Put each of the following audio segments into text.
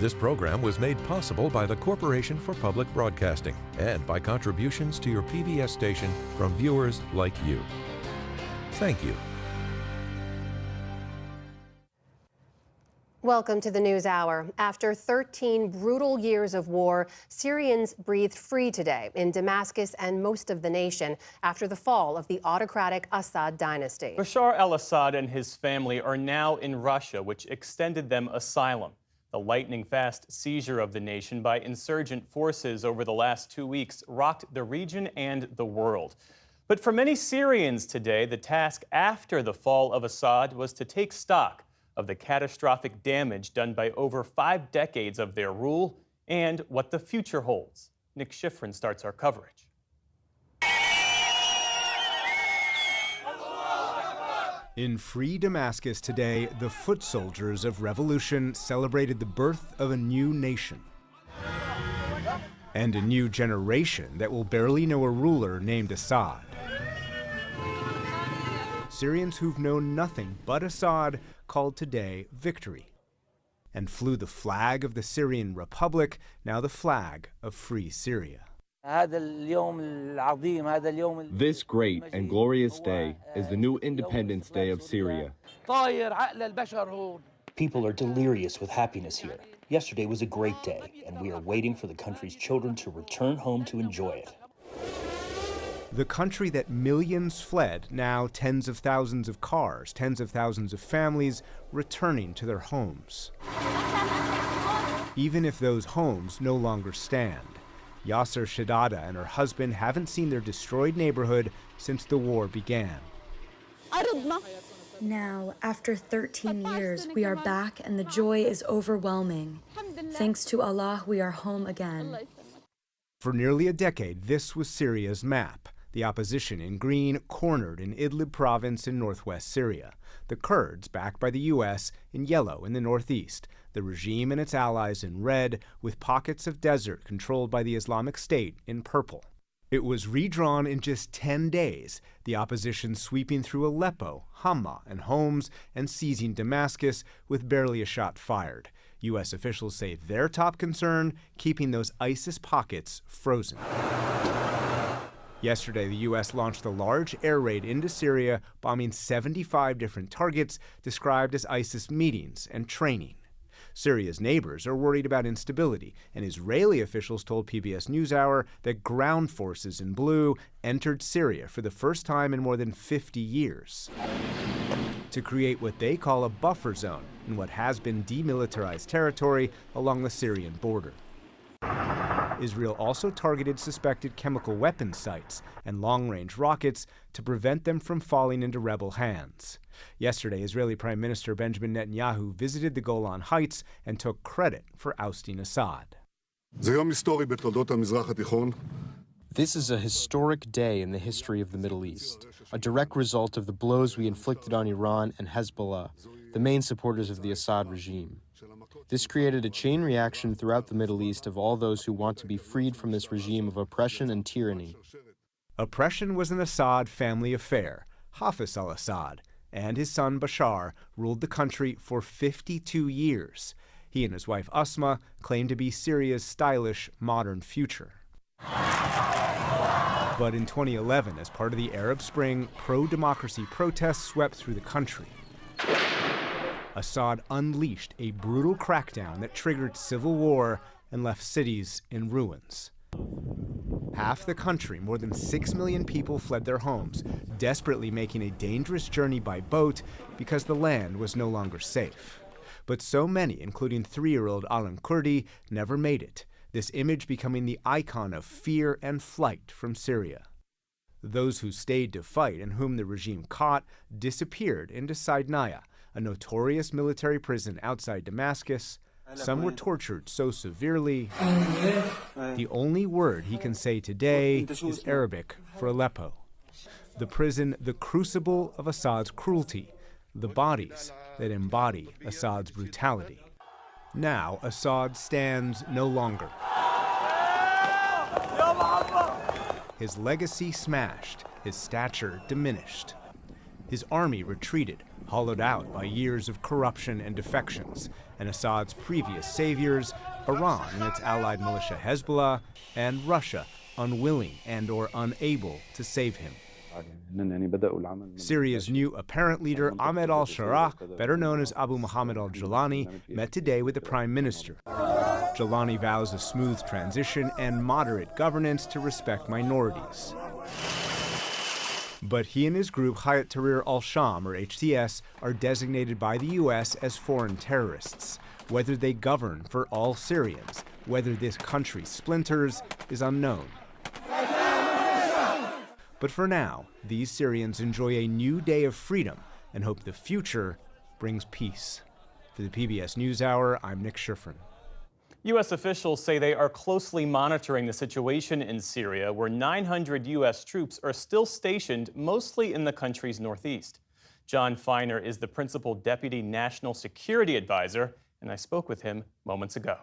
This program was made possible by the Corporation for Public Broadcasting and by contributions to your PBS station from viewers like you. Thank you. Welcome to the News Hour. After 13 brutal years of war, Syrians breathed free today in Damascus and most of the nation after the fall of the autocratic Assad dynasty. Bashar al-Assad and his family are now in Russia, which extended them asylum. The lightning-fast seizure of the nation by insurgent forces over the last 2 weeks rocked the region and the world. But for many Syrians today, the task after the fall of Assad was to take stock of the catastrophic damage done by over 5 decades of their rule and what the future holds. Nick Schifrin starts our coverage. In free Damascus today, the foot soldiers of revolution celebrated the birth of a new nation and a new generation that will barely know a ruler named Assad. Syrians who've known nothing but Assad called today victory and flew the flag of the Syrian Republic, now the flag of free Syria. This great and glorious day is the new Independence Day of Syria. People are delirious with happiness here. Yesterday was a great day, and we are waiting for the country's children to return home to enjoy it. The country that millions fled, now tens of thousands of cars, tens of thousands of families returning to their homes. Even if those homes no longer stand. Yasser Shadada and her husband haven't seen their destroyed neighborhood since the war began. Now, after 13 years, we are back and the joy is overwhelming. Thanks to Allah, we are home again. For nearly a decade, this was Syria's map. The opposition in green cornered in Idlib province in northwest Syria. The Kurds, backed by the U.S., in yellow in the northeast. The regime and its allies in red, with pockets of desert controlled by the Islamic State in purple. It was redrawn in just 10 days, the opposition sweeping through Aleppo, Hama, and Homs, and seizing Damascus with barely a shot fired. U.S. officials say their top concern, keeping those ISIS pockets frozen. Yesterday, the U.S. launched a large air raid into Syria, bombing 75 different targets described as ISIS meetings and training. Syria's neighbors are worried about instability, and Israeli officials told PBS NewsHour that ground forces in blue entered Syria for the first time in more than 50 years to create what they call a buffer zone in what has been demilitarized territory along the Syrian border. Israel also targeted suspected chemical weapons sites and long-range rockets to prevent them from falling into rebel hands. Yesterday, Israeli Prime Minister Benjamin Netanyahu visited the Golan Heights and took credit for ousting Assad. This is a historic day in the history of the Middle East, a direct result of the blows we inflicted on Iran and Hezbollah, the main supporters of the Assad regime. This created a chain reaction throughout the Middle East of all those who want to be freed from this regime of oppression and tyranny. Oppression was an Assad family affair. Hafez al-Assad and his son Bashar ruled the country for 52 years. He and his wife Asma claimed to be Syria's stylish, modern future. But in 2011, as part of the Arab Spring, pro-democracy protests swept through the country. Assad unleashed a brutal crackdown that triggered civil war and left cities in ruins. Half the country, more than 6 million people, fled their homes, desperately making a dangerous journey by boat because the land was no longer safe. But so many, including 3-year-old Alan Kurdi, never made it, this image becoming the icon of fear and flight from Syria. Those who stayed to fight and whom the regime caught disappeared into Saidnaya, a notorious military prison outside Damascus. Some were tortured so severely, the only word he can say today is Arabic for Aleppo. The prison, the crucible of Assad's cruelty, the bodies that embody Assad's brutality. Now Assad stands no longer. His legacy smashed, his stature diminished. His army retreated, hollowed out by years of corruption and defections, and Assad's previous saviors, Iran and its allied militia Hezbollah, and Russia, unwilling and or unable to save him. Syria's new apparent leader, Ahmed al-Sharaa, better known as Abu Muhammad al-Jolani, met today with the prime minister. Jolani vows a smooth transition and moderate governance to respect minorities. But he and his group, Hayat Tahrir al-Sham, or HTS, are designated by the U.S. as foreign terrorists. Whether they govern for all Syrians, whether this country splinters, is unknown. But for now, these Syrians enjoy a new day of freedom and hope the future brings peace. For the PBS NewsHour, I'm Nick Schifrin. U.S. officials say they are closely monitoring the situation in Syria, where 900 U.S. troops are still stationed, mostly in the country's northeast. John Feiner is the principal deputy national security advisor, and I spoke with him moments ago.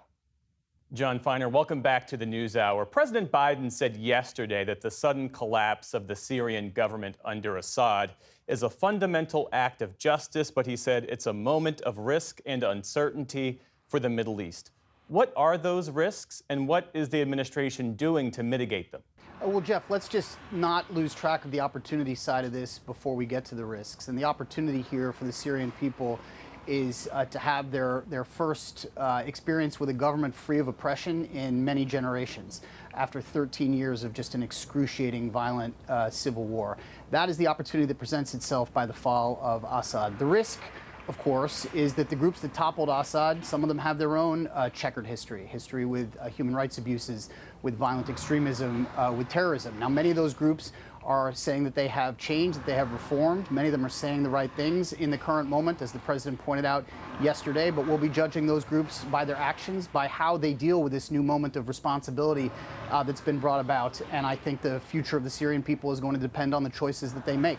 John Feiner, welcome back to the NewsHour. President Biden said yesterday that the sudden collapse of the Syrian government under Assad is a fundamental act of justice, but he said it's a moment of risk and uncertainty for the Middle East. What are those risks, and what is the administration doing to mitigate them? Well, Jeff, let's just not lose track of the opportunity side of this before we get to the risks. And the opportunity here for the Syrian people is to have their first experience with a government free of oppression in many generations, after 13 years of just an excruciating, violent civil war. That is the opportunity that presents itself by the fall of Assad. The risk, of course, is that the groups that toppled Assad, some of them have their own checkered history with human rights abuses, with violent extremism, with terrorism. Now, many of those groups are saying that they have changed, that they have reformed. Many of them are saying the right things in the current moment, as the president pointed out yesterday, but we'll be judging those groups by their actions, by how they deal with this new moment of responsibility that's been brought about. And I think the future of the Syrian people is going to depend on the choices that they make.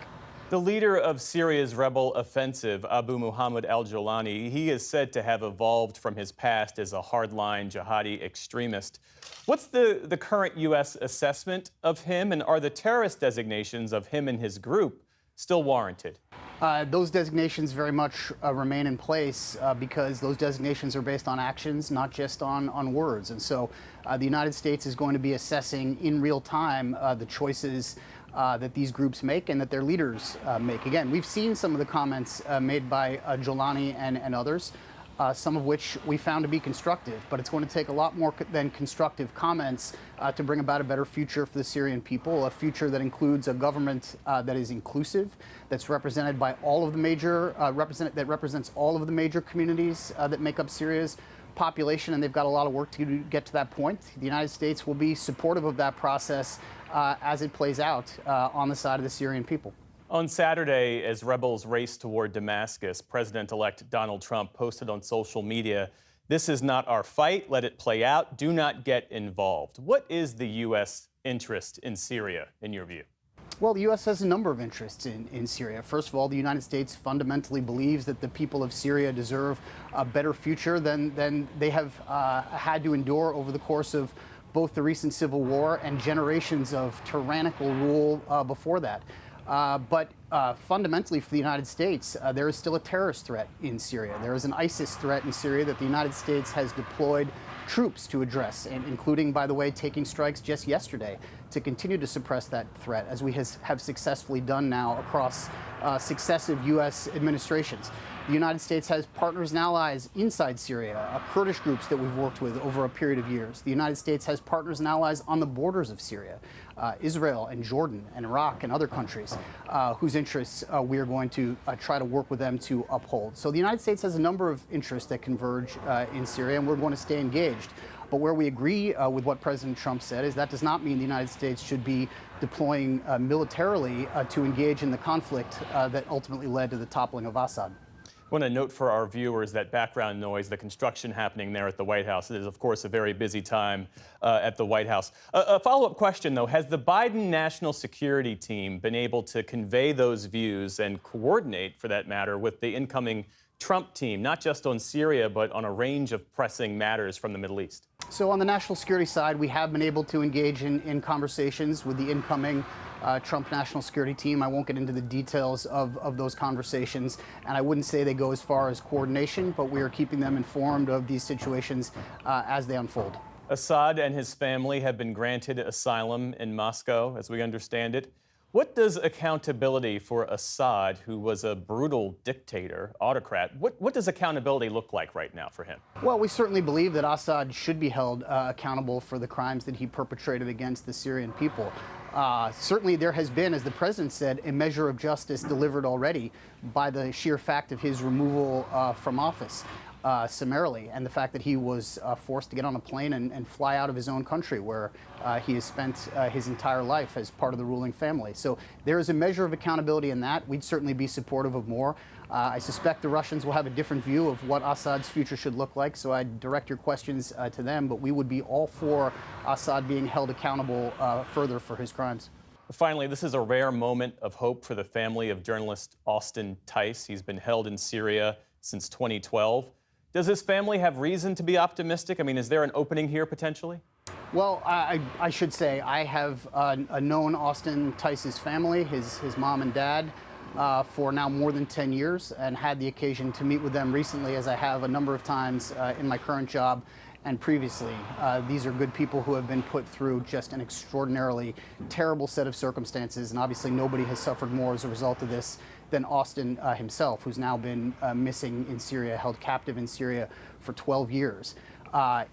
The leader of Syria's rebel offensive, Abu Muhammad al-Jolani, he is said to have evolved from his past as a hardline jihadi extremist. What's the current U.S. assessment of him, and are the terrorist designations of him and his group still warranted? Those designations very much remain in place because those designations are based on actions, not just on words. And so the United States is going to be assessing in real time the choices that these groups make and that their leaders make. Again, we've seen some of the comments made by Jolani and others, some of which we found to be constructive, but it's going to take a lot more than constructive comments to bring about a better future for the Syrian people, a future that includes a government that is inclusive, that's represented by all of the major, that represents all of the major communities that make up Syria's population, and they've got a lot of work to get to that point. The United States will be supportive of that process as it plays out on the side of the Syrian people. On Saturday, as rebels raced toward Damascus, President-elect Donald Trump posted on social media, "This is not our fight. Let it play out. Do not get involved." What is the U.S. interest in Syria, in your view? Well, the U.S. has a number of interests in Syria. First of all, the United States fundamentally believes that the people of Syria deserve a better future than they have had to endure over the course of both the recent civil war and generations of tyrannical rule before that. But fundamentally for the United States, there is still a terrorist threat in Syria. There is an ISIS threat in Syria that the United States has deployed troops to address, and including, by the way, taking strikes just yesterday to continue to suppress that threat, as we have successfully done now across successive U.S. administrations. The United States has partners and allies inside Syria, Kurdish groups that we've worked with over a period of years. The United States has partners and allies on the borders of Syria, Israel and Jordan and Iraq and other countries whose interests we are going to try to work with them to uphold. So the United States has a number of interests that converge in Syria, and we're going to stay engaged. But where we agree with what President Trump said is that does not mean the United States should be deploying militarily to engage in the conflict that ultimately led to the toppling of Assad. I want to note for our viewers that background noise, the construction happening there at the White House. It is, of course, a very busy time at the White House. A follow-up question, though. Has the Biden National Security Team been able to convey those views and coordinate, for that matter, with the incoming Trump team, not just on Syria, but on a range of pressing matters from the Middle East? So on the national security side, we have been able to engage in conversations with the incoming Trump national security team. I won't get into the details of those conversations, and I wouldn't say they go as far as coordination, but we are keeping them informed of these situations as they unfold. Assad and his family have been granted asylum in Moscow, as we understand it. What does accountability for Assad, who was a brutal dictator, autocrat, what does accountability look like right now for him? Well, we certainly believe that Assad should be held accountable for the crimes that he perpetrated against the Syrian people. Certainly there has been, as the president said, a measure of justice delivered already by the sheer fact of his removal from office. Summarily, and the fact that he was forced to get on a plane and fly out of his own country where he has spent his entire life as part of the ruling family. So there is a measure of accountability in that. We'd certainly be supportive of more. I suspect the Russians will have a different view of what Assad's future should look like, so I'd direct your questions to them, but we would be all for Assad being held accountable further for his crimes. Finally, this is a rare moment of hope for the family of journalist Austin Tice. He's been held in Syria since 2012. Does his family have reason to be optimistic? I mean, is there an opening here potentially? Well, I should say I have known Austin Tice's family, his mom and dad, for now more than 10 years, and had the occasion to meet with them recently, as I have a number of times in my current job and previously. These are good people who have been put through just an extraordinarily terrible set of circumstances, and obviously nobody has suffered more as a result of this than Austin himself, who's now been missing in Syria, held captive in Syria for 12 years.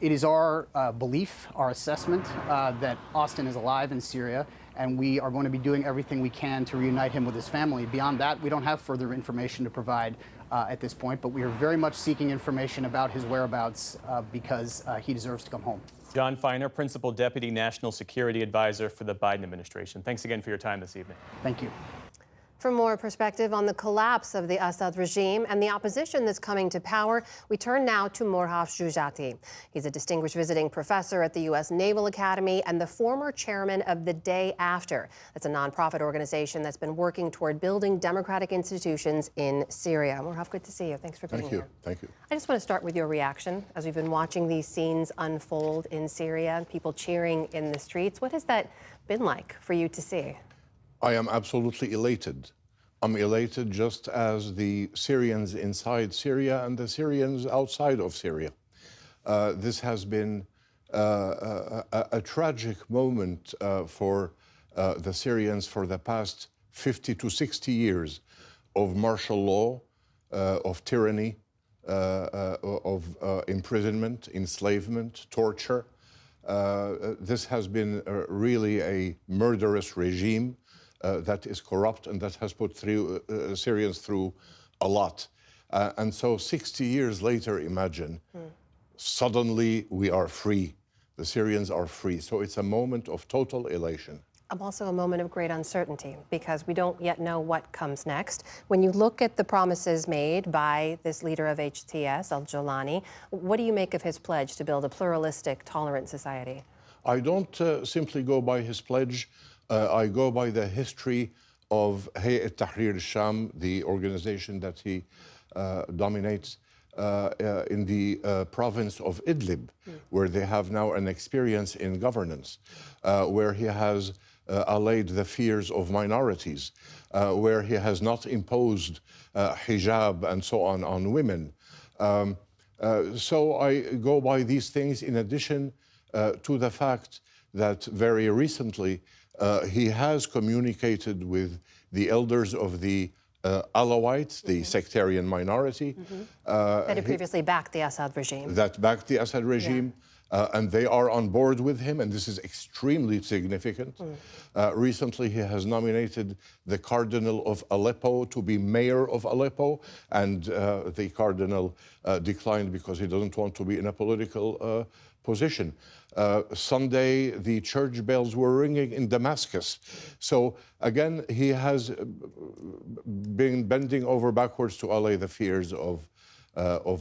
It is our belief, our assessment, that Austin is alive in Syria, and we are going to be doing everything we can to reunite him with his family. Beyond that, we don't have further information to provide at this point, but we are very much seeking information about his whereabouts because he deserves to come home. Jon Finer, Principal Deputy National Security Advisor for the Biden administration. Thanks again for your time this evening. Thank you. For more perspective on the collapse of the Assad regime and the opposition that's coming to power, we turn now to Morhav Joujati. He's a distinguished visiting professor at the U.S. Naval Academy and the former chairman of The Day After. That's a nonprofit organization that's been working toward building democratic institutions in Syria. Morhav, good to see you. Thanks for being here. Thank you. I just want to start with your reaction as we've been watching these scenes unfold in Syria, people cheering in the streets. What has that been like for you to see? I am absolutely elated. I'm elated just as the Syrians inside Syria and the Syrians outside of Syria. This has been a tragic moment for the Syrians for the past 50 to 60 years of martial law, of tyranny, of imprisonment, enslavement, torture. This has been really a murderous regime that is corrupt and that has put Syrians through a lot. And so 60 years later, imagine, suddenly we are free. The Syrians are free. So it's a moment of total elation. Also a moment of great uncertainty because we don't yet know what comes next. When you look at the promises made by this leader of HTS, al-Jolani, what do you make of his pledge to build a pluralistic, tolerant society? I don't simply go by his pledge. I go by the history of Hayat Tahrir al-Sham, the organization that he dominates in the province of Idlib, where they have now an experience in governance, where he has allayed the fears of minorities, where he has not imposed hijab and so on women. So I go by these things in addition to the fact that very recently he has communicated with the elders of the Alawites, the sectarian minority. That had previously backed the Assad regime. That backed the Assad regime. And they are on board with him, and this is extremely significant. Recently, he has nominated the Cardinal of Aleppo to be mayor of Aleppo, and the Cardinal declined because he doesn't want to be in a political position. Sunday, the church bells were ringing in Damascus. So again, he has been bending over backwards to allay the fears of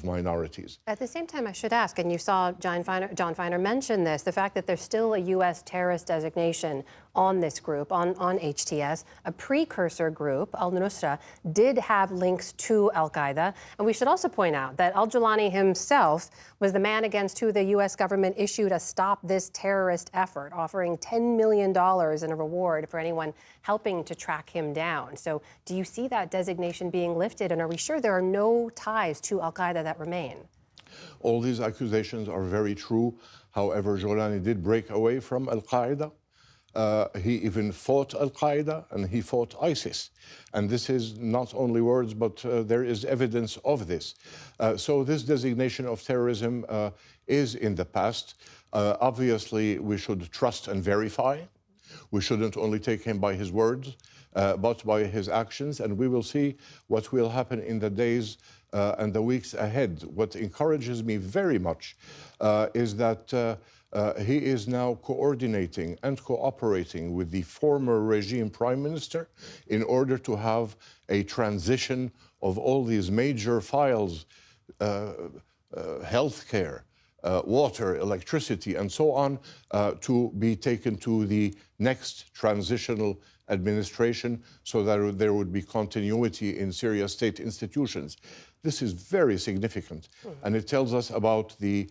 minorities. At the same time, I should ask, and you saw Jon Finer mention this, the fact that there's still a U.S. terrorist designation on this group, on HTS. A precursor group, al-Nusra, did have links to al-Qaeda. And we should also point out that al-Jawlani himself was the man against who the U.S. government issued a Stop This Terrorist effort, offering $10 million in a reward for anyone helping to track him down. So do you see that designation being lifted? And are we sure there are no ties to al-Qaeda that remain? All these accusations are very true. However, Jawlani did break away from al-Qaeda. He even fought al-Qaeda and he fought ISIS. And this is not only words, but there is evidence of this. So this designation of terrorism is in the past. Obviously, we should trust and verify. We shouldn't only take him by his words, but by his actions. And we will see what will happen in the days and the weeks ahead. What encourages me very much is that he is now coordinating and cooperating with the former regime prime minister in order to have a transition of all these major files, healthcare, water, electricity, and so on, to be taken to the next transitional administration so that there would be continuity in Syria's state institutions. This is very significant, and it tells us about the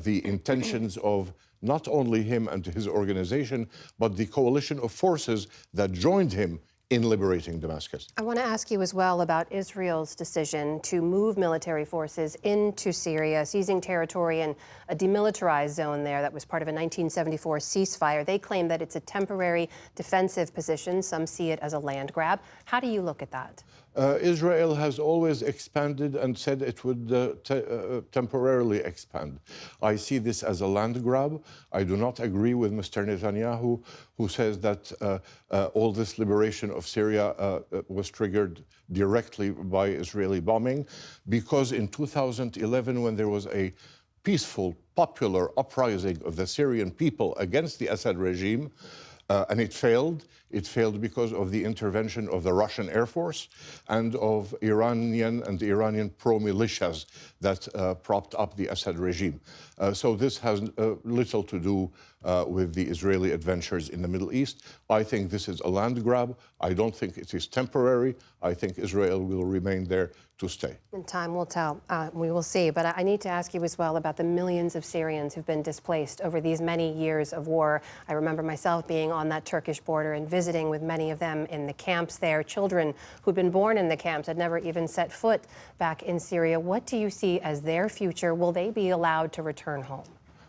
intentions of not only him and his organization, but the coalition of forces that joined him in liberating Damascus. I want to ask you as well about Israel's decision to move military forces into Syria, seizing territory in a demilitarized zone there that was part of a 1974 ceasefire. They claim that it's a temporary defensive position. Some see it as a land grab. How do you look at that? Israel has always expanded and said it would temporarily expand. I see this as a land grab. I do not agree with Mr. Netanyahu, who says that all this liberation of Syria was triggered directly by Israeli bombing, because in 2011, when there was a peaceful, popular uprising of the Syrian people against the Assad regime, and it failed. It failed because of the intervention of the Russian Air Force and of Iranian pro-militias that propped up the Assad regime. So this has little to do with the Israeli adventures in the Middle East. I think this is a land grab. I don't think it is temporary. I think Israel will remain there to stay. And time will tell. We will see. But I need to ask you as well about the millions of Syrians who've been displaced over these many years of war. I remember myself being on that Turkish border and visiting with many of them in the camps there. Children who'd been born in the camps had never even set foot back in Syria. What do you see as their future? Will they be allowed to return home?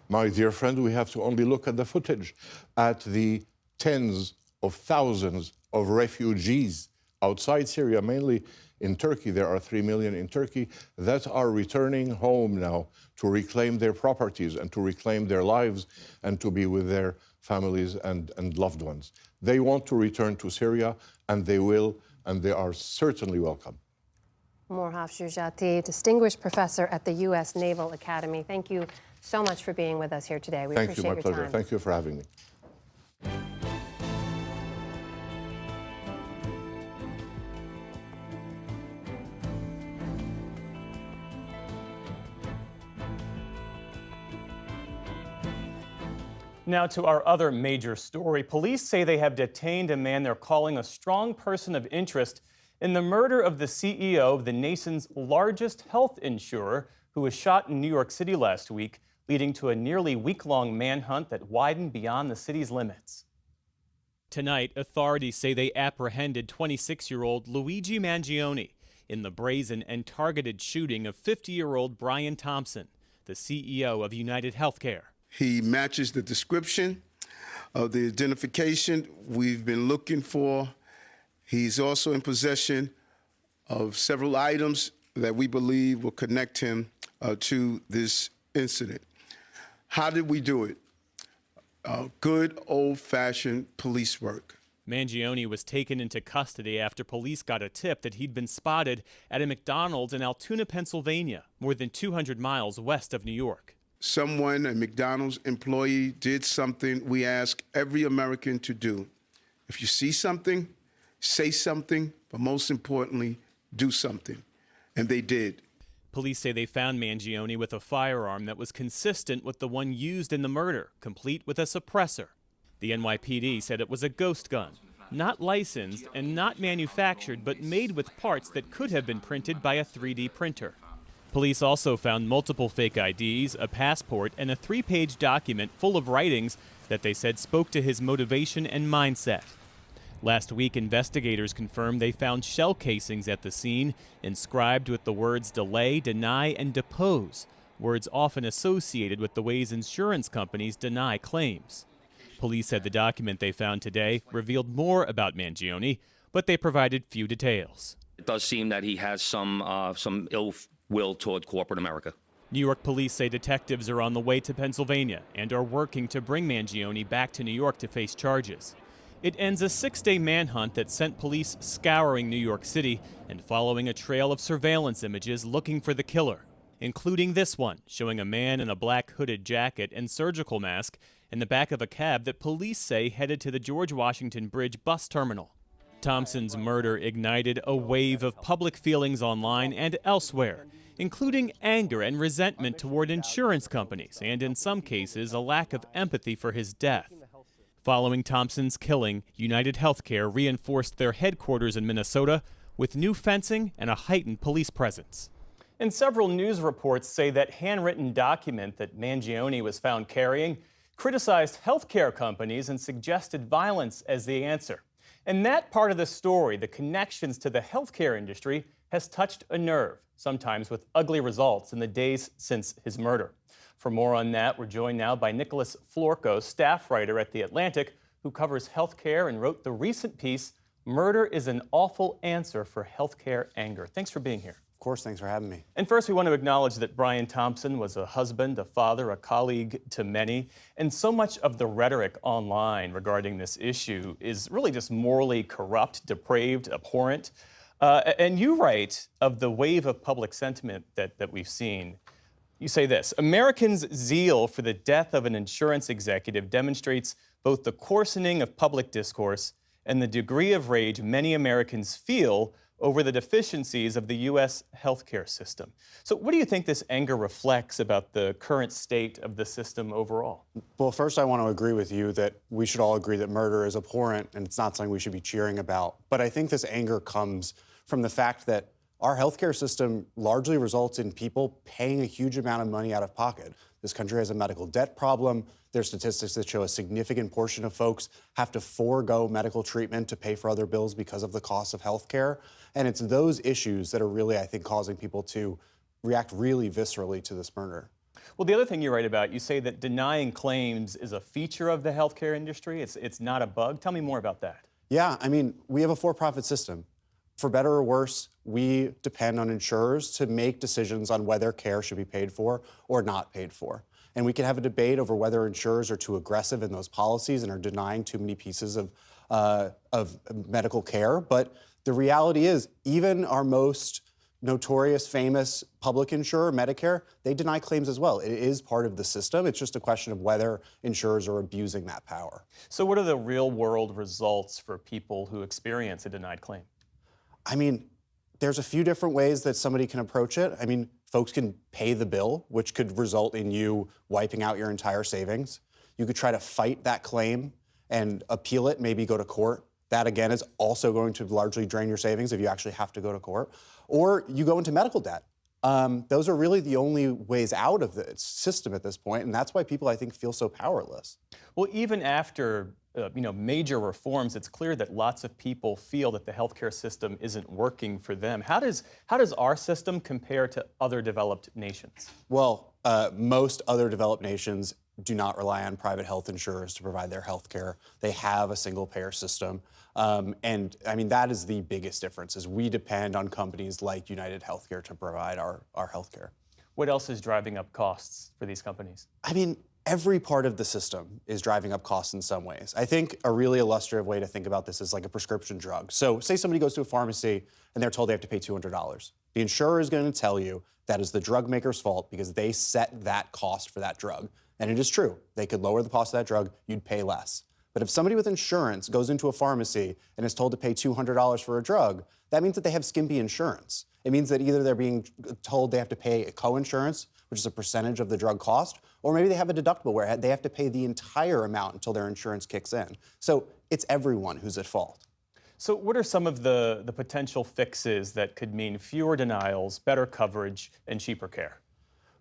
My dear friend, we have to only look at the footage, at the tens of thousands of refugees outside Syria, mainly in Turkey. There are 3 million in Turkey that are returning home now to reclaim their properties and to reclaim their lives and to be with their families and loved ones. They want to return to Syria, and they will, and they are certainly welcome. Morhaf Joujati, distinguished professor at the U.S. Naval Academy. Thank you so much for being with us here today. We appreciate your time. Thank you, my pleasure. Thank you for having me. Now to our other major story. Police say they have detained a man they're calling a strong person of interest in the murder of the CEO of the nation's largest health insurer, who was shot in New York City last week, leading to a nearly week-long manhunt that widened beyond the city's limits. Tonight, authorities say they apprehended 26-year-old Luigi Mangione in the brazen and targeted shooting of 50-year-old Brian Thompson, the CEO of United Healthcare. He matches the description of the identification we've been looking for. He's also in possession of several items that we believe will connect him to this incident. How did we do it? Good old-fashioned police work. Mangione was taken into custody after police got a tip that he'd been spotted at a McDonald's in Altoona, Pennsylvania, more than 200 miles west of New York. Someone, a McDonald's employee, did something we ask every American to do. If you see something, say something, but most importantly, do something. And they did. Police say they found Mangione with a firearm that was consistent with the one used in the murder, complete with a suppressor. The NYPD said it was a ghost gun, not licensed and not manufactured, but made with parts that could have been printed by a 3D printer. Police also found multiple fake IDs, a passport, and a 3-page document full of writings that they said spoke to his motivation and mindset. Last week, investigators confirmed they found shell casings at the scene, inscribed with the words delay, deny, and depose, words often associated with the ways insurance companies deny claims. Police said the document they found today revealed more about Mangione, but they provided few details. It does seem that he has some ill will toward corporate America. New York police say detectives are on the way to Pennsylvania and are working to bring Mangione back to New York to face charges. It ends a 6-day manhunt that sent police scouring New York City and following a trail of surveillance images looking for the killer, including this one showing a man in a black hooded jacket and surgical mask in the back of a cab that police say headed to the George Washington Bridge bus terminal. Thompson's murder ignited a wave of public feelings online and elsewhere, including anger and resentment toward insurance companies and, in some cases, a lack of empathy for his death. Following Thompson's killing, United Healthcare reinforced their headquarters in Minnesota with new fencing and a heightened police presence. And several news reports say that handwritten document that Mangione was found carrying criticized healthcare companies and suggested violence as the answer. And that part of the story, the connections to the healthcare industry, has touched a nerve, sometimes with ugly results in the days since his murder. For more on that, we're joined now by Nicholas Florco, staff writer at The Atlantic, who covers healthcare and wrote the recent piece, Murder is an Awful Answer for Healthcare Anger. Thanks for being here. Of course, thanks for having me. And first, we want to acknowledge that Brian Thompson was a husband, a father, a colleague to many. And so much of the rhetoric online regarding this issue is really just morally corrupt, depraved, abhorrent. And you write of the wave of public sentiment that we've seen. You say this, Americans' zeal for the death of an insurance executive demonstrates both the coarsening of public discourse and the degree of rage many Americans feel over the deficiencies of the U.S. healthcare system. So what do you think this anger reflects about the current state of the system overall? Well, first, I want to agree with you that we should all agree that murder is abhorrent and it's not something we should be cheering about. But I think this anger comes from the fact that our healthcare system largely results in people paying a huge amount of money out of pocket. This country has a medical debt problem. There's statistics that show a significant portion of folks have to forego medical treatment to pay for other bills because of the cost of healthcare. And it's those issues that are really, I think, causing people to react really viscerally to this murder. Well, the other thing you write about, you say that denying claims is a feature of the healthcare industry. It's not a bug. Tell me more about that. Yeah, I mean, we have a for-profit system. For better or worse, we depend on insurers to make decisions on whether care should be paid for or not paid for. And we can have a debate over whether insurers are too aggressive in those policies and are denying too many pieces of medical care. But the reality is, even our most notorious, famous public insurer, Medicare, they deny claims as well. It is part of the system. It's just a question of whether insurers are abusing that power. So what are the real-world results for people who experience a denied claim? I mean, there's a few different ways that somebody can approach it. I mean, folks can pay the bill, which could result in you wiping out your entire savings. You could try to fight that claim and appeal it, maybe go to court. That, again, is also going to largely drain your savings if you actually have to go to court. Or you go into medical debt. Those are really the only ways out of the system at this point, and that's why people, I think, feel so powerless. Well, even after major reforms, it's clear that lots of people feel that the healthcare system isn't working for them. How does our system compare to other developed nations? Well, most other developed nations do not rely on private health insurers to provide their health care. They have a single-payer system. And I mean, that is the biggest difference, is we depend on companies like United Healthcare to provide our health care. What else is driving up costs for these companies? I mean, every part of the system is driving up costs in some ways. I think a really illustrative way to think about this is like a prescription drug. So say somebody goes to a pharmacy and they're told they have to pay $200. The insurer is going to tell you that is the drug maker's fault because they set that cost for that drug. And it is true. They could lower the cost of that drug, you'd pay less. But if somebody with insurance goes into a pharmacy and is told to pay $200 for a drug, that means that they have skimpy insurance. It means that either they're being told they have to pay a coinsurance, which is a percentage of the drug cost, or maybe they have a deductible where they have to pay the entire amount until their insurance kicks in. So it's everyone who's at fault. So what are some of the potential fixes that could mean fewer denials, better coverage, and cheaper care?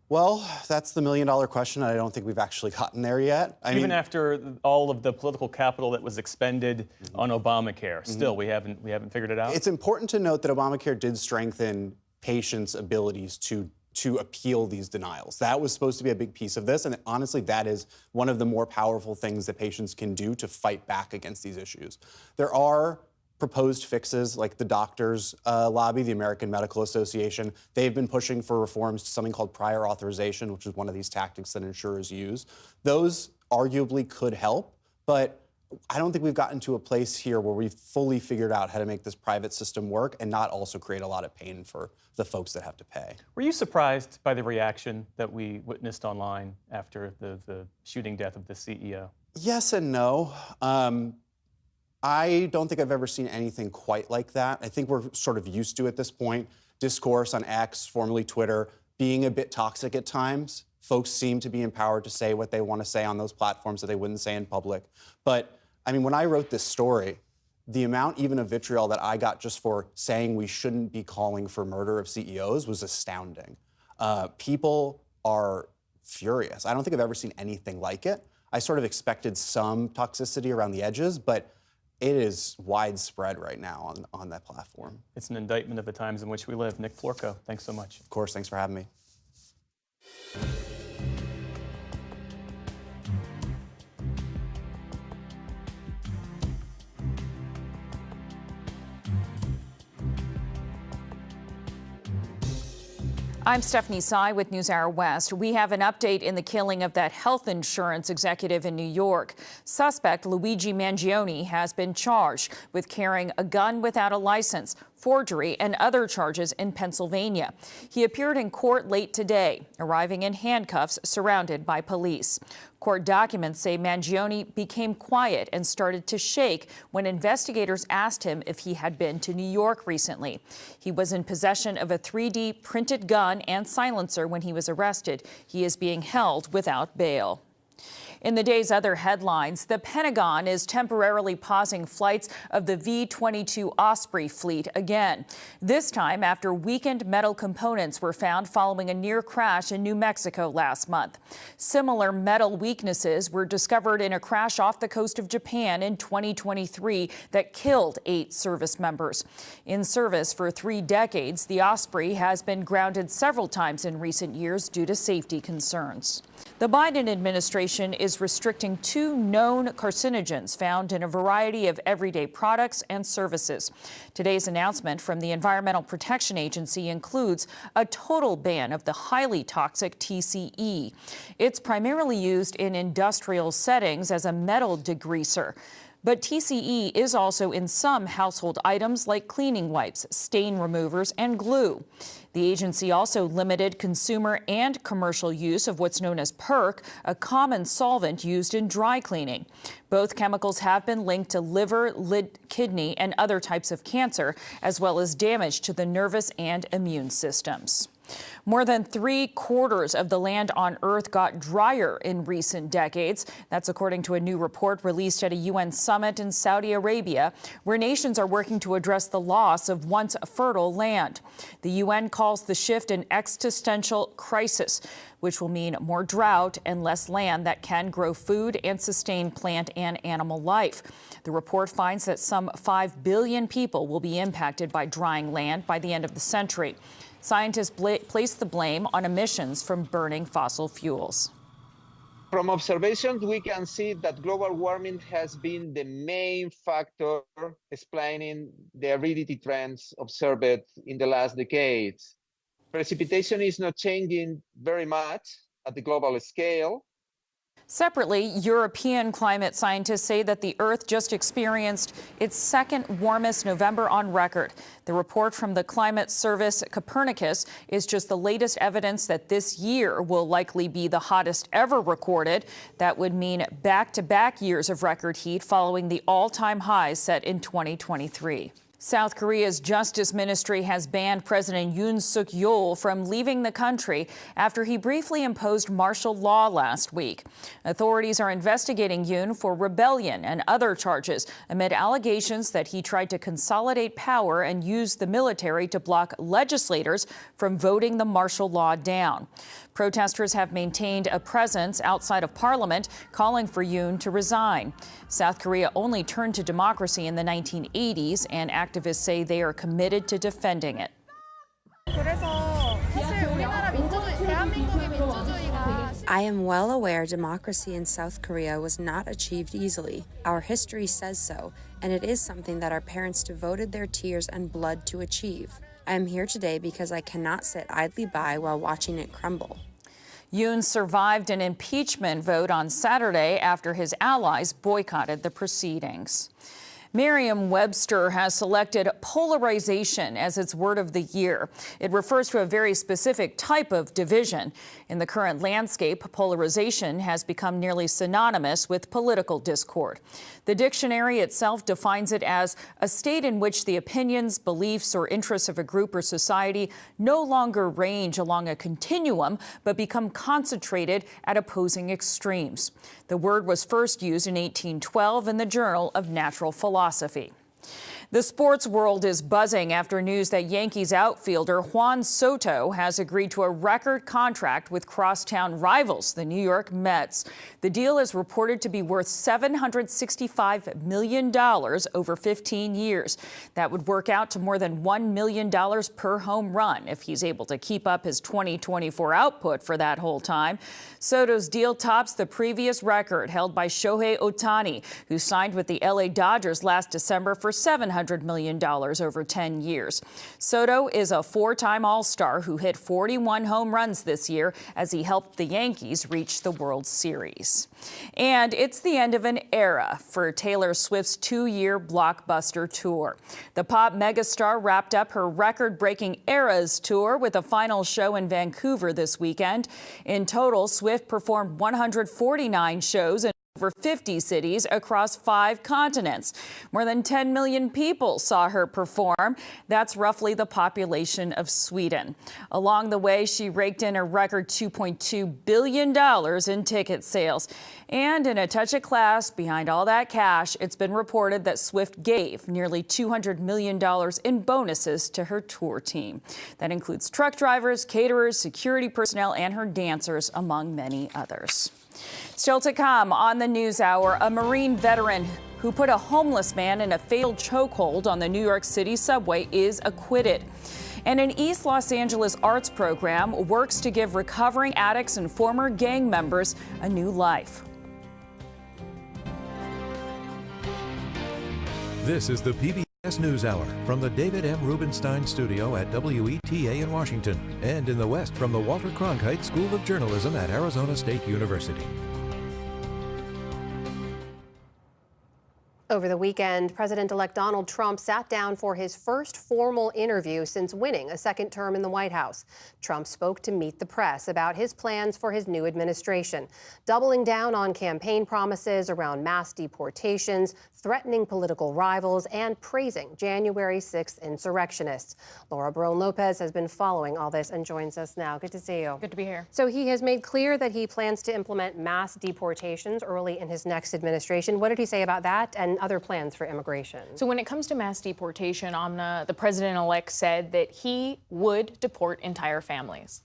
Well, that's the million-dollar question. I don't think we've actually gotten there yet. Even after all of the political capital that was expended on Obamacare, still we haven't figured it out. It's important to note that Obamacare did strengthen patients' abilities to appeal these denials. That was supposed to be a big piece of this, and honestly, that is one of the more powerful things that patients can do to fight back against these issues. There are proposed fixes like the doctors' lobby, the American Medical Association. They've been pushing for reforms to something called prior authorization, which is one of these tactics that insurers use. Those arguably could help, but I don't think we've gotten to a place here where we've fully figured out how to make this private system work and not also create a lot of pain for the folks that have to pay. Were you surprised by the reaction that we witnessed online after the shooting death of the CEO? Yes and no. I don't think I've ever seen anything quite like that. I think we're sort of used to at this point, discourse on X, formerly Twitter, being a bit toxic at times. Folks seem to be empowered to say what they want to say on those platforms that they wouldn't say in public. But I mean, when I wrote this story, the amount even of vitriol that I got just for saying we shouldn't be calling for murder of CEOs was astounding. People are furious. I don't think I've ever seen anything like it. I sort of expected some toxicity around the edges, but it is widespread right now on that platform. It's an indictment of the times in which we live. Nick Florco, thanks so much. Of course, thanks for having me. I'm Stephanie Tsai with NewsHour West. We have an update in the killing of that health insurance executive in New York. Suspect Luigi Mangione has been charged with carrying a gun without a license, forgery, and other charges in Pennsylvania. He appeared in court late today, arriving in handcuffs surrounded by police. Court documents say Mangione became quiet and started to shake when investigators asked him if he had been to New York recently. He was in possession of a 3D printed gun and silencer when he was arrested. He is being held without bail. In the day's other headlines, the Pentagon is temporarily pausing flights of the V-22 Osprey fleet again. This time after weakened metal components were found following a near crash in New Mexico last month. Similar metal weaknesses were discovered in a crash off the coast of Japan in 2023 that killed 8 service members. In service for 3 decades, the Osprey has been grounded several times in recent years due to safety concerns. The Biden administration is restricting 2 known carcinogens found in a variety of everyday products and services. Today's announcement from the Environmental Protection Agency includes a total ban of the highly toxic TCE. It's primarily used in industrial settings as a metal degreaser. But TCE is also in some household items like cleaning wipes, stain removers, and glue. The agency also limited consumer and commercial use of what's known as PERC, a common solvent used in dry cleaning. Both chemicals have been linked to liver, kidney, and other types of cancer, as well as damage to the nervous and immune systems. More than 3/4 of the land on Earth got drier in recent decades. That's according to a new report released at a UN summit in Saudi Arabia, where nations are working to address the loss of once fertile land. The UN calls the shift an existential crisis, which will mean more drought and less land that can grow food and sustain plant and animal life. The report finds that some 5 billion people will be impacted by drying land by the end of the century. Scientists place the blame on emissions from burning fossil fuels. From observations, we can see that global warming has been the main factor explaining the aridity trends observed in the last decades. Precipitation is not changing very much at the global scale. Separately, European climate scientists say that the Earth just experienced its second warmest November on record. The report from the climate service Copernicus is just the latest evidence that this year will likely be the hottest ever recorded. That would mean back-to-back years of record heat following the all-time highs set in 2023. South Korea's Justice Ministry has banned President Yoon Suk-yeol from leaving the country after he briefly imposed martial law last week. Authorities are investigating Yoon for rebellion and other charges amid allegations that he tried to consolidate power and use the military to block legislators from voting the martial law down. Protesters have maintained a presence outside of Parliament, calling for Yoon to resign. South Korea only turned to democracy in the 1980s, and activists say they are committed to defending it. I am well aware democracy in South Korea was not achieved easily. Our history says so, and it is something that our parents devoted their tears and blood to achieve. I am here today because I cannot sit idly by while watching it crumble. Yoon survived an impeachment vote on Saturday after his allies boycotted the proceedings. Merriam-Webster has selected polarization as its word of the year. It refers to a very specific type of division. In the current landscape, polarization has become nearly synonymous with political discord. The dictionary itself defines it as a state in which the opinions, beliefs, or interests of a group or society no longer range along a continuum, but become concentrated at opposing extremes. The word was first used in 1812 in the Journal of Natural Philosophy. The sports world is buzzing after news that Yankees outfielder Juan Soto has agreed to a record contract with crosstown rivals, the New York Mets. The deal is reported to be worth $765 million over 15 years. That would work out to more than $1 million per home run if he's able to keep up his 2024 output for that whole time. Soto's deal tops the previous record held by Shohei Ohtani, who signed with the LA Dodgers last December for $700 million over 10 years. Soto is a four-time All-Star who hit 41 home runs this year as he helped the Yankees reach the World Series. And it's the end of an era for Taylor Swift's two-year blockbuster tour. The pop megastar wrapped up her record-breaking Eras tour with a final show in Vancouver this weekend. In total, Swift performed 149 shows in over 50 cities across 5 continents. More than 10 million people saw her perform. That's roughly the population of Sweden. Along the way, she raked in a record $2.2 billion in ticket sales. And in a touch of class, behind all that cash, it's been reported that Swift gave nearly $200 million in bonuses to her tour team. That includes truck drivers, caterers, security personnel, and her dancers, among many others. Still to come on the NewsHour, a Marine veteran who put a homeless man in a fatal chokehold on the New York City subway is acquitted. And an East Los Angeles arts program works to give recovering addicts and former gang members a new life. This is the PBS NewsHour from the David M. Rubenstein studio at WETA in Washington, and in the West from the Walter Cronkite School of Journalism at Arizona State University. Over the weekend, President-elect Donald Trump sat down for his first formal interview since winning a second term in the White House. Trump spoke to Meet the Press about his plans for his new administration, doubling down on campaign promises around mass deportations, threatening political rivals, and praising January 6th insurrectionists. Laura Barone-Lopez has been following all this and joins us now. Good to see you. Good to be here. So he has made clear that he plans to implement mass deportations early in his next administration. What did he say about that and other plans for immigration? So when it comes to mass deportation, Amna, the president-elect said that he would deport entire families.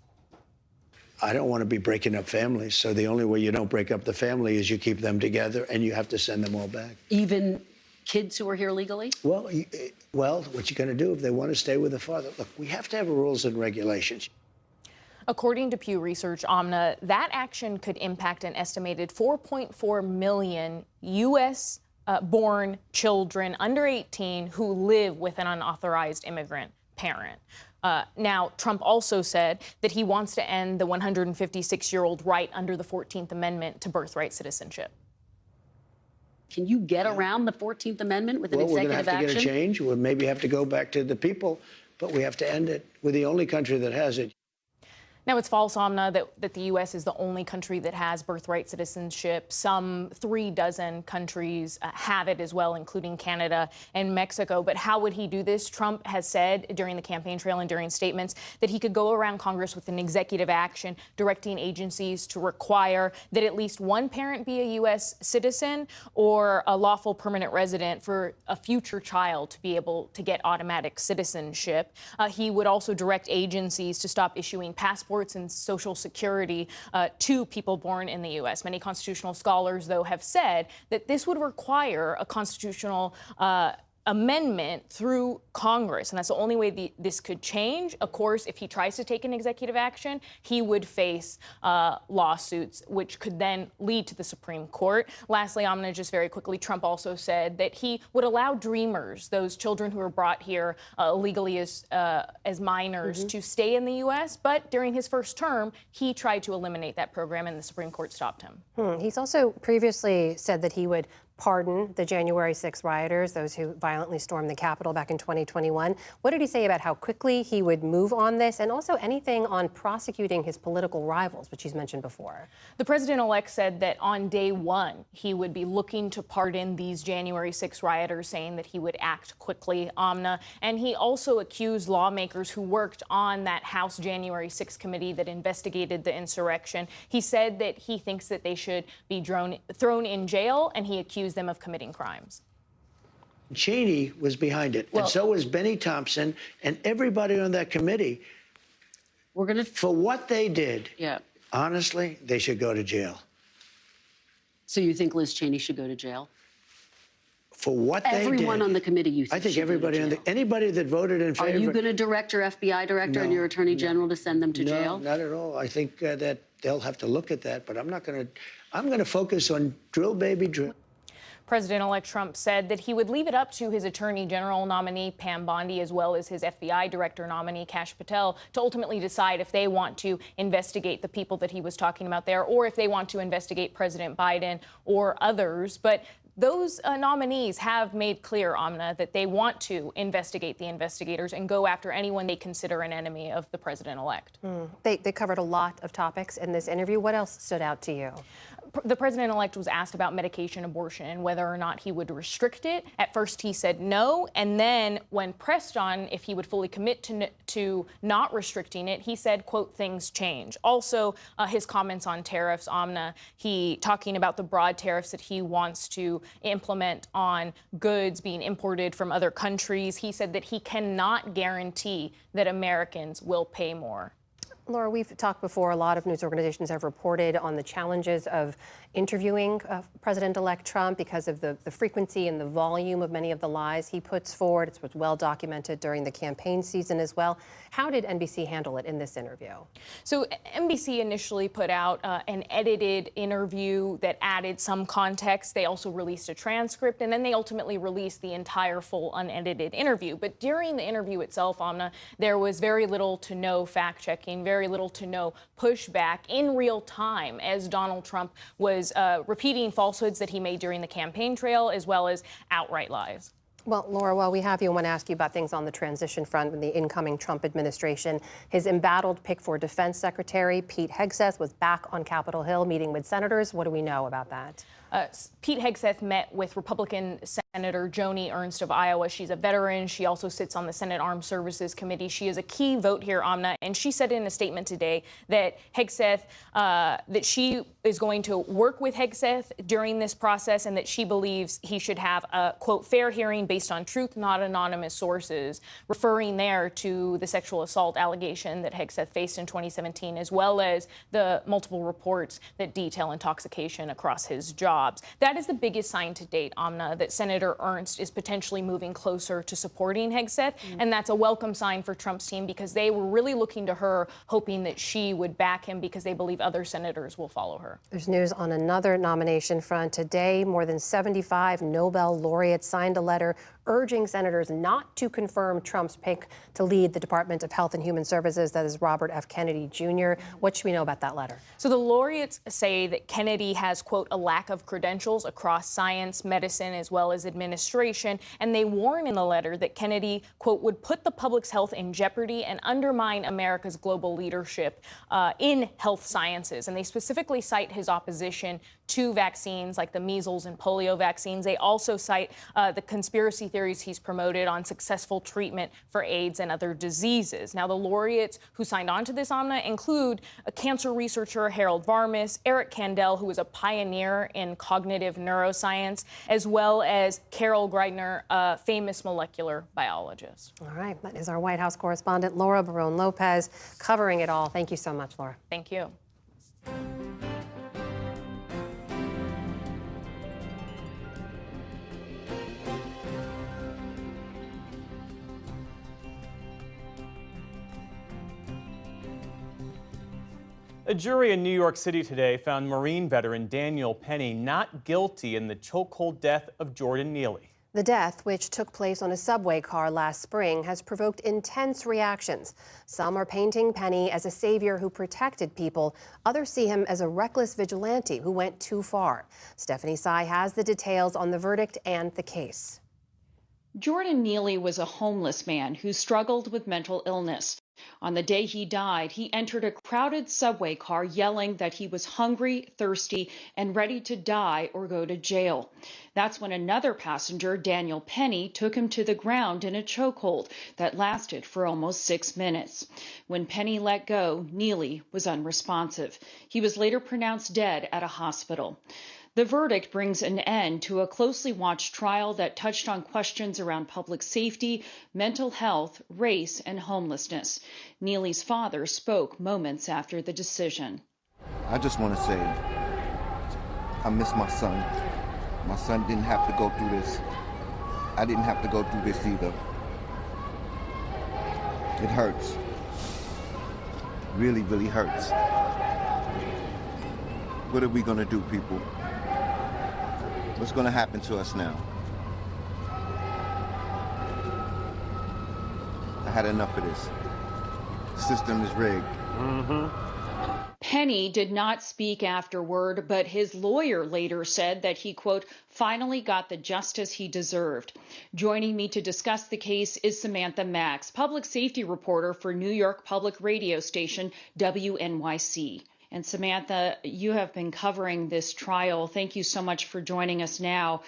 I don't want to be breaking up families, so the only way you don't break up the family is you keep them together and you have to send them all back. Even kids who are here legally? Well, what you going to do if they want to stay with the father? Look, we have to have rules and regulations. According to Pew Research, Amna, that action could impact an estimated 4.4 million U.S. born children under 18 who live with an unauthorized immigrant parent. Now, Trump also said that he wants to end the 156-year-old right under the 14th Amendment to birthright citizenship. Can you get around the 14th Amendment with an executive action? We're going to have to get a change. We'll maybe have to go back to the people, but we have to end it. We're the only country that has it. Now, it's false, Amna, that the U.S. is the only country that has birthright citizenship. Some 36 countries have it as well, including Canada and Mexico. But how would he do this? Trump has said during the campaign trail and during statements that he could go around Congress with an executive action directing agencies to require that at least one parent be a U.S. citizen or a lawful permanent resident for a future child to be able to get automatic citizenship. He would also direct agencies to stop issuing passports and Social Security to people born in the U.S. Many constitutional scholars, though, have said that this would require a constitutional amendment through Congress, and that's the only way this could change. Of course, if he tries to take an executive action, he would face lawsuits, which could then lead to the Supreme Court. Lastly, I'm going to just very quickly, Trump also said that he would allow dreamers, those children who were brought here illegally as minors, to stay in the U.S., but during his first term, he tried to eliminate that program, and the Supreme Court stopped him. He's also previously said that he would pardon the January 6 rioters, those who violently stormed the Capitol back in 2021. What did he say about how quickly he would move on this, and also anything on prosecuting his political rivals, which he's mentioned before? The president-elect said that on day one, he would be looking to pardon these January 6 rioters, saying that he would act quickly, Amna. And he also accused lawmakers who worked on that House January 6 committee that investigated the insurrection. He said that he thinks that they should be thrown in jail, and he accused them of committing crimes. Cheney was behind it, and so was Benny Thompson and everybody on that committee. For what they did, honestly, they should go to jail. So you think Liz Cheney should go to jail? For what they did. Everyone on the committee, you think? I think everybody anybody that voted in favor. Are you going to direct your FBI director and your attorney general to send them to jail? No, not at all. I think that they'll have to look at that, but I'm not going to. I'm going to focus on drill, baby, drill. President-elect Trump said that he would leave it up to his Attorney General nominee, Pam Bondi, as well as his FBI Director nominee, Kash Patel, to ultimately decide if they want to investigate the people that he was talking about there, or if they want to investigate President Biden or others. But those nominees have made clear, Amna, that they want to investigate the investigators and go after anyone they consider an enemy of the president-elect. They covered a lot of topics in this interview. What else stood out to you? The president-elect was asked about medication abortion and whether or not he would restrict it. At first, he said no. And then when pressed on if he would fully commit to not restricting it, he said, quote, things change. Also, his comments on tariffs, Amna, he talking about the broad tariffs that he wants to implement on goods being imported from other countries. He said that he cannot guarantee that Americans will pay more. Laura, we've talked before. A lot of news organizations have reported on the challenges of interviewing President-elect Trump because of the frequency and the volume of many of the lies he puts forward. It's well documented during the campaign season as well. How did NBC handle it in this interview? So NBC initially put out an edited interview that added some context. They also released a transcript, and then they ultimately released the entire full unedited interview. But during the interview itself, Amna, there was very little to no fact-checking, very little to no pushback in real time as Donald Trump was repeating falsehoods that he made during the campaign trail, as well as outright lies. Well, Laura, while we have you, I want to ask you about things on the transition front in the incoming Trump administration. His embattled pick for defense secretary, Pete Hegseth, was back on Capitol Hill meeting with senators. What do we know about that? Pete Hegseth met with Republican Senator Joni Ernst of Iowa. She's a veteran. She also sits on the Senate Armed Services Committee. She is a key vote here, Amna, and she said in a statement today that Hegseth, that she is going to work with Hegseth during this process and that she believes he should have a, quote, fair hearing based on truth, not anonymous sources, referring there to the sexual assault allegation that Hegseth faced in 2017, as well as the multiple reports that detail intoxication across his jobs. That is the biggest sign to date, Amna, that Senator Ernst is potentially moving closer to supporting Hegseth. And that's a welcome sign for Trump's team because they were really looking to her, hoping that she would back him because they believe other senators will follow her. There's news on another nomination front. Today, more than 75 Nobel laureates signed a letter urging senators not to confirm Trump's pick to lead the Department of Health and Human Services. That is Robert F. Kennedy Jr. What should we know about that letter? So the laureates say that Kennedy has, quote, a lack of credentials across science, medicine, as well as administration. And they warn in the letter that Kennedy, quote, would put the public's health in jeopardy and undermine America's global leadership in health sciences. And they specifically cite his opposition to vaccines like the measles and polio vaccines. They also cite the conspiracy theories he's promoted on successful treatment for AIDS and other diseases. Now, the laureates who signed on to this omna include a cancer researcher, Harold Varmus, Eric Kandel, who is a pioneer in cognitive neuroscience, as well as Carol Greidner, a famous molecular biologist. All right, that is our White House correspondent, Laura Barone Lopez, covering it all. Thank you so much, Laura. Thank you. A jury in New York City today found Marine veteran Daniel Penny not guilty in the chokehold death of Jordan Neely. The death, which took place on a subway car last spring, has provoked intense reactions. Some are painting Penny as a savior who protected people. Others see him as a reckless vigilante who went too far. Stephanie Sy has the details on the verdict and the case. Jordan Neely was a homeless man who struggled with mental illness. On the day he died, he entered a crowded subway car yelling that he was hungry, thirsty, and ready to die or go to jail. That's when another passenger, Daniel Penny, took him to the ground in a chokehold that lasted for almost 6 minutes. When Penny let go, Neely was unresponsive. He was later pronounced dead at a hospital. The verdict brings an end to a closely watched trial that touched on questions around public safety, mental health, race, and homelessness. Neely's father spoke moments after the decision. I just want to say I miss my son. My son didn't have to go through this. I didn't have to go through this either. It hurts. Really, really hurts. What are we going to do, people? What's going to happen to us now? I had enough of this. The system is rigged. Penny did not speak afterward, but his lawyer later said that he, quote, finally got the justice he deserved. Joining me to discuss the case is Samantha Max, public safety reporter for New York public radio station WNYC. And Samantha, you have been covering this trial. Thank you so much for joining us now.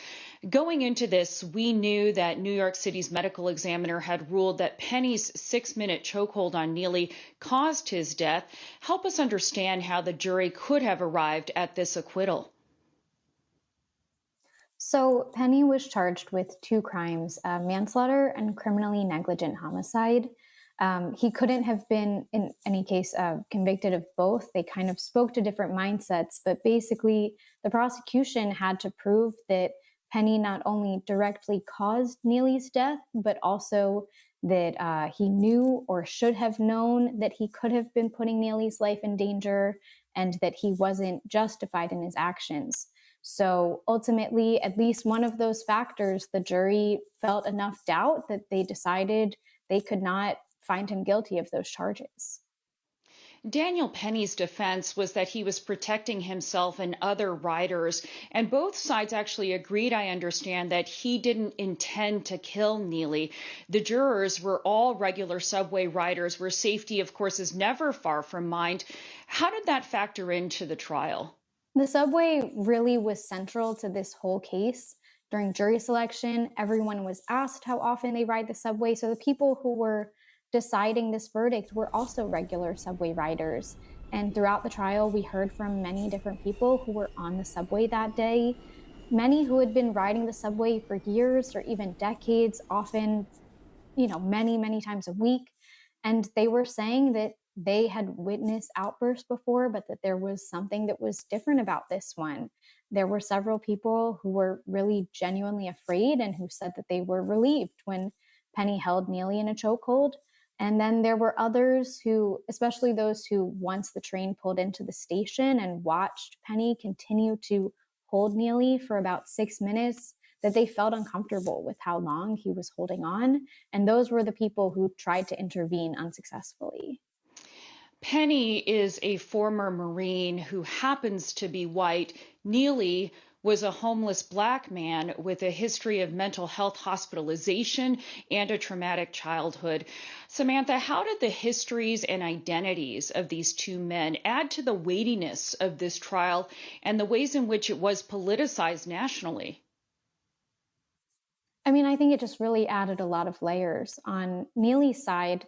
Going into this, we knew that New York City's medical examiner had ruled that Penny's 6-minute chokehold on Neely caused his death. Help us understand how the jury could have arrived at this acquittal. So Penny was charged with 2 crimes, manslaughter and criminally negligent homicide. He couldn't have been, in any case, convicted of both. They kind of spoke to different mindsets, but basically the prosecution had to prove that Penny not only directly caused Neely's death, but also that he knew or should have known that he could have been putting Neely's life in danger and that he wasn't justified in his actions. So ultimately, at least one of those factors, the jury felt enough doubt that they decided they could not find him guilty of those charges. Daniel Penny's defense was that he was protecting himself and other riders, and both sides actually agreed, I understand, that he didn't intend to kill Neely. The jurors were all regular subway riders, where safety, of course, is never far from mind. How did that factor into the trial? The subway really was central to this whole case. During jury selection, everyone was asked how often they ride the subway, so the people who were deciding this verdict were also regular subway riders. And throughout the trial, we heard from many different people who were on the subway that day, many who had been riding the subway for years or even decades, often, many, many times a week. And they were saying that they had witnessed outbursts before, but that there was something that was different about this one. There were several people who were really genuinely afraid and who said that they were relieved when Penny held Neely in a chokehold. And then there were others who, especially those who, once the train pulled into the station and watched Penny continue to hold Neely for about 6 minutes, that they felt uncomfortable with how long he was holding on. And those were the people who tried to intervene unsuccessfully. Penny is a former Marine who happens to be white. Neely was a homeless Black man with a history of mental health hospitalization and a traumatic childhood. Samantha, how did the histories and identities of these two men add to the weightiness of this trial and the ways in which it was politicized nationally? I mean, I think it just really added a lot of layers. On Neely's side,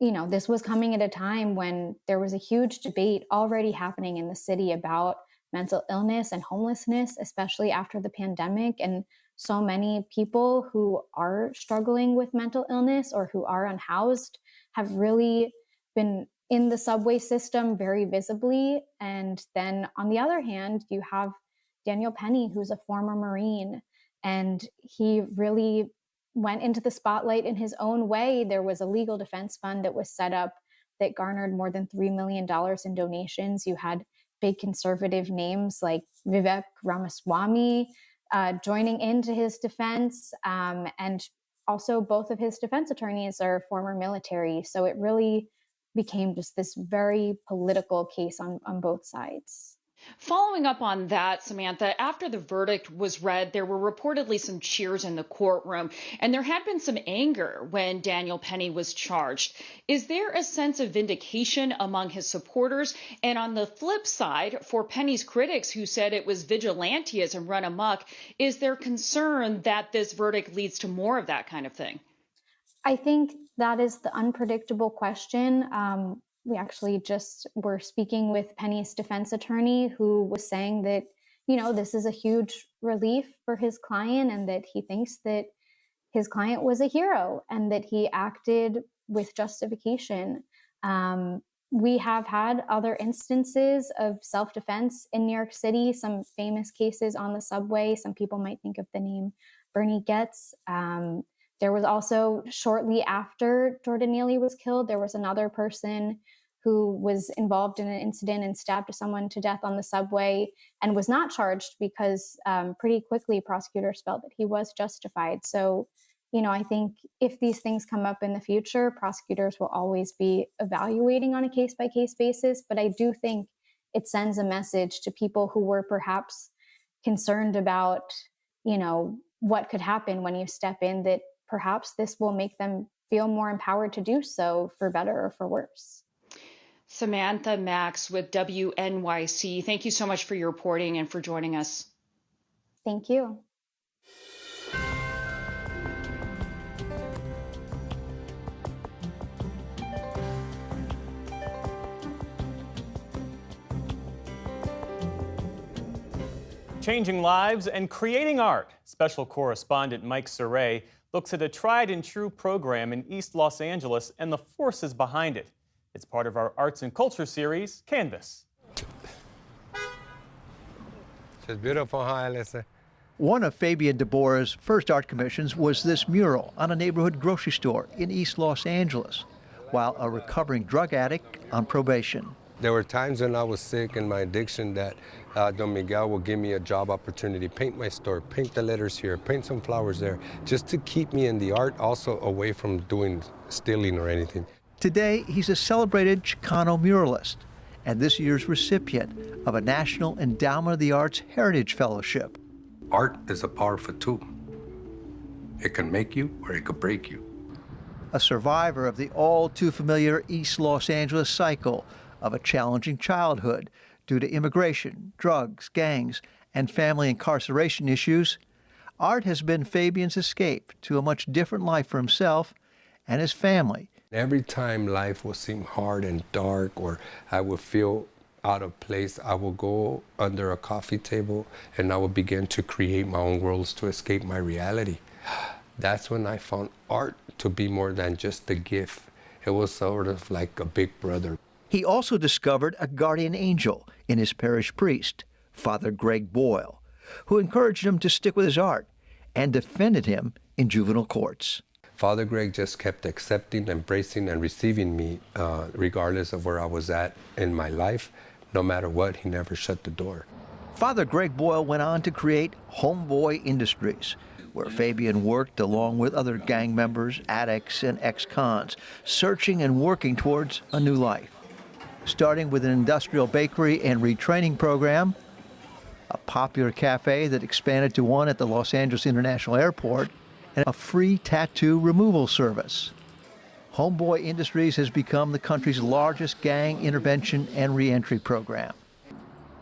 you know, this was coming at a time when there was a huge debate already happening in the city about mental illness and homelessness, especially after the pandemic. And so many people who are struggling with mental illness or who are unhoused have really been in the subway system very visibly. And then on the other hand, you have Daniel Penny, who's a former Marine, and he really went into the spotlight in his own way. There was a legal defense fund that was set up that garnered more than $3 million in donations. You had big conservative names like Vivek Ramaswamy joining into his defense. And also both of his defense attorneys are former military. So it really became just this very political case on both sides. Following up on that, Samantha, after the verdict was read, there were reportedly some cheers in the courtroom, and there had been some anger when Daniel Penny was charged. Is there a sense of vindication among his supporters? And on the flip side, for Penny's critics who said it was vigilantism run amok, is there concern that this verdict leads to more of that kind of thing? I think that is the unpredictable question. We actually just were speaking with Penny's defense attorney, who was saying that, you know, this is a huge relief for his client and that he thinks that his client was a hero and that he acted with justification. We have had other instances of self-defense in New York City, some famous cases on the subway. Some people might think of the name Bernie Goetz. There was also, shortly after Jordan Neely was killed, there was another person who was involved in an incident and stabbed someone to death on the subway and was not charged because pretty quickly prosecutors felt that he was justified. So, you know, I think if these things come up in the future, prosecutors will always be evaluating on a case-by-case basis. But I do think it sends a message to people who were perhaps concerned about, you know, what could happen when you step in, that perhaps this will make them feel more empowered to do so, for better or for worse. Samantha Max with WNYC, thank you so much for your reporting and for joining us. Thank you. Changing lives and creating art. Special correspondent Mike Surrey looks at a tried and true program in East Los Angeles and the forces behind it. It's part of our arts and culture series, Canvas. It's beautiful, huh, Alyssa? One of Fabian DeBoer's first art commissions was this mural on a neighborhood grocery store in East Los Angeles, while a recovering drug addict on probation. There were times when I was sick and my addiction that Don Miguel would give me a job opportunity, paint my store, paint the letters here, paint some flowers there, just to keep me in the art, also away from doing stealing or anything. Today, he's a celebrated Chicano muralist and this year's recipient of a National Endowment of the Arts Heritage Fellowship. Art is a powerful tool. It can make you or it could break you. A survivor of the all too familiar East Los Angeles cycle of a challenging childhood due to immigration, drugs, gangs, and family incarceration issues, art has been Fabian's escape to a much different life for himself and his family. Every time life would seem hard and dark or I would feel out of place, I would go under a coffee table and I would begin to create my own worlds to escape my reality. That's when I found art to be more than just a gift. It was sort of like a big brother. He also discovered a guardian angel in his parish priest, Father Greg Boyle, who encouraged him to stick with his art and defended him in juvenile courts. Father Greg just kept accepting, embracing, and receiving me regardless of where I was at in my life. No matter what, he never shut the door. Father Greg Boyle went on to create Homeboy Industries, where Fabian worked along with other gang members, addicts, and ex-cons, searching and working towards a new life. Starting with an industrial bakery and retraining program, a popular cafe that expanded to one at the Los Angeles International Airport, and a free tattoo removal service. Homeboy Industries has become the country's largest gang intervention and reentry program.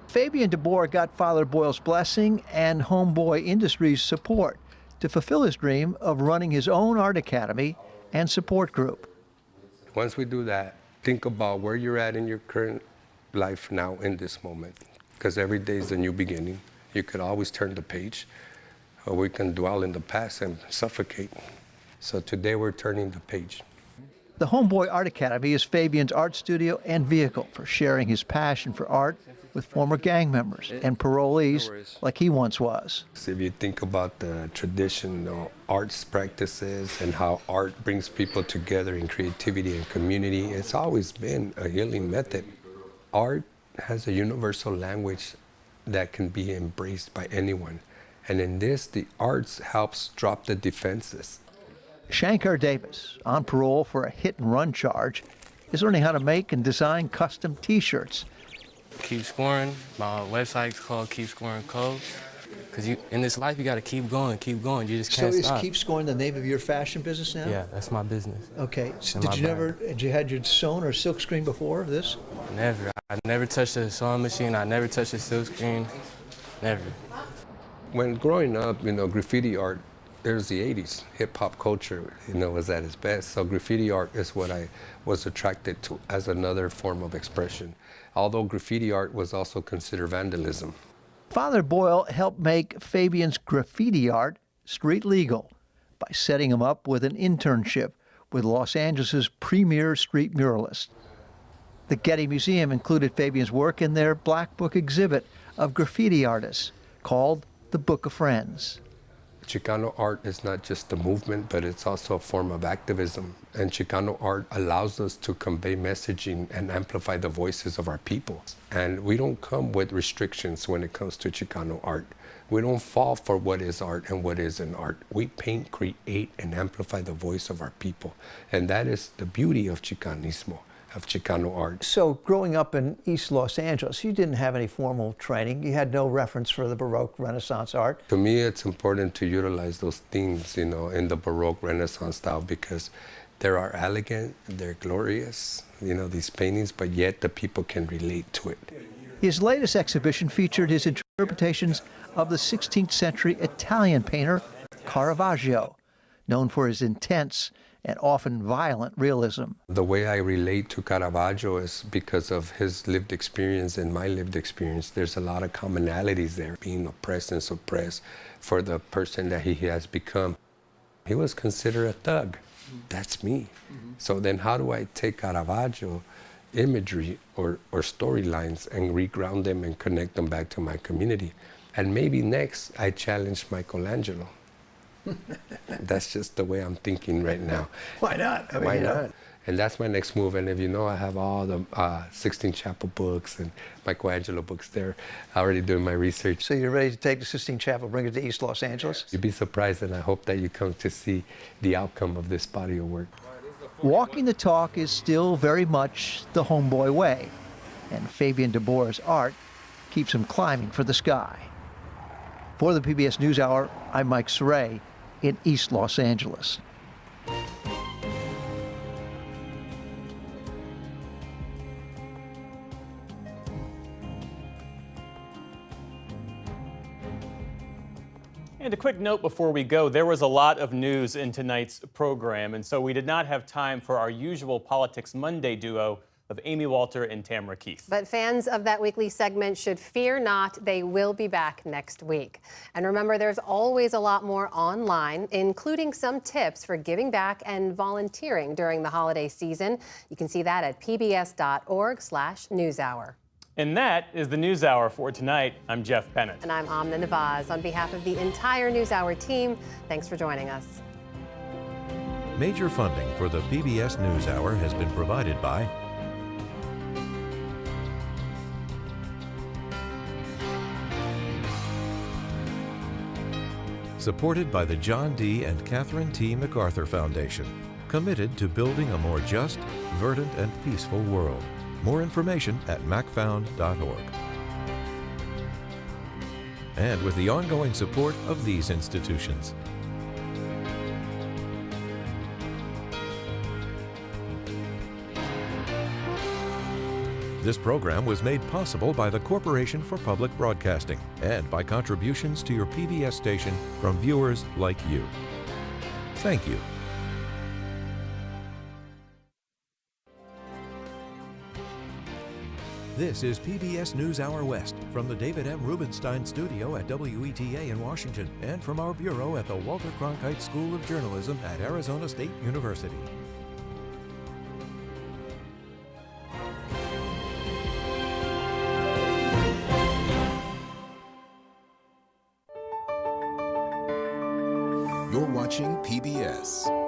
Fabian DeBoer got Father Boyle's blessing and Homeboy Industries' support to fulfill his dream of running his own art academy and support group. Once we do that, think about where you're at in your current life now in this moment, because every day is a new beginning. You could always turn the page, or we can dwell in the past and suffocate. So today we're turning the page. The Homeboy Art Academy is Fabian's art studio and vehicle for sharing his passion for art with former gang members and parolees like he once was. So if you think about the traditional arts practices and how art brings people together in creativity and community, it's always been a healing method. Art has a universal language that can be embraced by anyone. And in this, the arts helps drop the defenses. Shankar Davis, on parole for a hit-and-run charge, is learning how to make and design custom T-shirts. Keep scoring. My website's called Keep Scoring Code. Because in this life, you got to keep going. You just can't stop. So is Keep Scoring the name of your fashion business now? Yeah, that's my business. Okay. So had you had your sewn or silk screen before this? Never. I never touched a sewing machine. I never touched a silk screen. Never. When growing up, graffiti art, there's the 80s. Hip-hop culture, was at its best. So graffiti art is what I was attracted to as another form of expression. Although graffiti art was also considered vandalism. Father Boyle helped make Fabian's graffiti art street legal by setting him up with an internship with Los Angeles' premier street muralist. The Getty Museum included Fabian's work in their Black Book exhibit of graffiti artists called The Book of Friends. Chicano art is not just a movement, but it's also a form of activism. And Chicano art allows us to convey messaging and amplify the voices of our people. And we don't come with restrictions when it comes to Chicano art. We don't fall for what is art and what isn't art. We paint, create, and amplify the voice of our people. And that is the beauty of Chicanismo, of Chicano art. So growing up in East Los Angeles, you didn't have any formal training. You had no reference for the Baroque Renaissance art. To me, it's important to utilize those themes, in the Baroque Renaissance style, because they are elegant, they're glorious, these paintings, but yet the people can relate to it. His latest exhibition featured his interpretations of the 16th century Italian painter Caravaggio, known for his intense and often violent realism. The way I relate to Caravaggio is because of his lived experience and my lived experience. There's a lot of commonalities there, being oppressed and suppressed for the person that he has become. He was considered a thug. That's me. So then how do I take Caravaggio imagery or storylines and reground them and connect them back to my community? And maybe next I challenge Michelangelo. That's just the way I'm thinking right now. Why not? Why not? And that's my next move. And if I have all the Sistine Chapel books and Michelangelo books there, already doing my research. So you're ready to take the Sistine Chapel, bring it to East Los Angeles? You'd be surprised, and I hope that you come to see the outcome of this body of work. Walking the talk is still very much the Homeboy way, and Fabian DeBoer's art keeps him climbing for the sky. For the PBS NewsHour, I'm Mike Saray in East Los Angeles. And a quick note before we go, there was a lot of news in tonight's program, and so we did not have time for our usual Politics Monday duo of Amy Walter and Tamara Keith. But fans of that weekly segment should fear not. They will be back next week. And remember, there's always a lot more online, including some tips for giving back and volunteering during the holiday season. You can see that at pbs.org/newshour. And that is the NewsHour for tonight. I'm Jeff Pennant. And I'm Amna Nawaz. On behalf of the entire NewsHour team, thanks for joining us. Major funding for the PBS NewsHour has been provided by Supported by the John D. and Catherine T. MacArthur Foundation, committed to building a more just, verdant, and peaceful world. More information at macfound.org. And with the ongoing support of these institutions. This program was made possible by the Corporation for Public Broadcasting and by contributions to your PBS station from viewers like you. Thank you. This is PBS NewsHour West from the David M. Rubenstein Studio at WETA in Washington and from our bureau at the Walter Cronkite School of Journalism at Arizona State University. You're watching PBS.